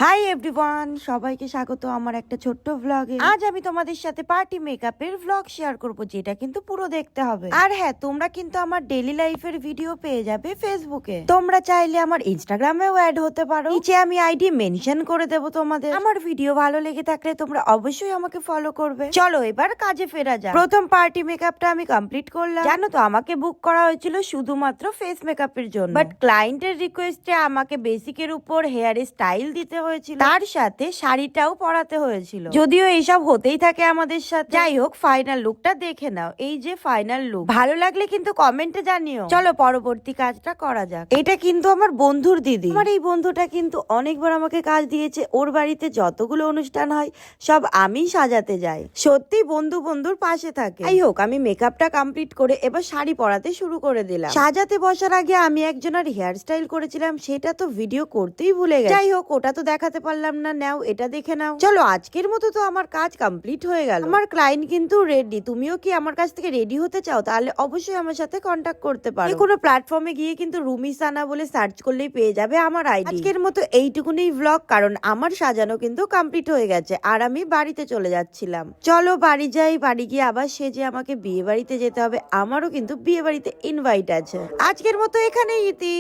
Hi everyone, সবাইকে স্বাগত আমার একটা ছোট্ট ভ্লগে। আজ আমি তোমাদের সাথে পার্টি মেকআপের ভ্লগ শেয়ার করব, যেটা কিন্তু পুরো দেখতে হবে। আর হ্যাঁ, তোমরা কিন্তু আমার ডেইলি লাইফের ভিডিও পেয়ে যাবে ফেসবুকে। তোমরা চাইলে আমার ইনস্টাগ্রামেও অ্যাড হতে পারো, নিচে আমি আইডি মেনশন করে দেবো তোমাদের। আমার ভিডিও ভালো লেগে থাকলে তোমরা অবশ্যই আমাকে ফলো করবে। চলো এবার কাজে ফেরা যাক। প্রথম পার্টি মেকআপটা আমি কমপ্লিট করলাম। জানো তো, আমাকে বুক করা হয়েছিল শুধুমাত্র ফেস মেকআপের জন্য, বাট ক্লায়েন্টের রিকোয়েস্টে আমাকে বেসিকের উপর হেয়ার স্টাইল দিতে হয়েছিল, তার সাথে শাড়িটাও পরাতে হয়েছিল। যদিও এইসব হতেই থাকে আমাদের সাথে। যাই হোক, ফাইনাল লুকটা দেখে নাও। এই যে ফাইনাল লুক, ভালো লাগলে কিন্তু কমেন্টে জানিও। চলো পরবর্তী কাজটা করা যাক। এটা কিন্তু আমার বন্ধুর দিদি। আমার এই বন্ধুটা কিন্তু অনেকবার আমাকে কাজ দিয়েছে। ওর বাড়িতে যতগুলো অনুষ্ঠান হয় সব আমি সাজাতে যাই। সত্যি বন্ধু বন্ধুর পাশে থাকে। যাই হোক, আমি মেকআপটা কমপ্লিট করে এবার শাড়ি পরাতে শুরু করে দিলাম। সাজাতে বসার আগে আমি একজনের হেয়ার স্টাইল করেছিলাম, সেটা তো ভিডিও করতেই ভুলে গেছি। যাই হোক, ওটা তো দেখাতে পারলাম না। নাও এটা দেখে নাও। চলো, আজকের মতো তো আমার কাজ কমপ্লিট হয়ে গেল। আমার ক্লায়েন্ট কিন্তু রেডি। তুমিও কি আমার কাছ থেকে রেডি হতে চাও? তাহলে অবশ্যই আমার সাথে কন্ট্যাক্ট করতে পারো। কোনো প্ল্যাটফর্মে গিয়ে কিন্তু রুমিসানা বলে সার্চ করলেই পেয়ে যাবে আমার আইডি। আজকের মতো এইটুকুনি ভ্লগ, কারণ আমার সাজানো কিন্তু কমপ্লিট হয়ে গেছে আর আমি বাড়িতে চলে যাচ্ছিলাম। চলো বাড়ি যাই। বাড়ি গিয়ে আবার সেজে আমাকে বিয়ে বাড়িতে যেতে হবে। আমারও কিন্তু বিয়ে বাড়িতে ইনভাইট আছে। আজকের মতো এখানেই ইতি।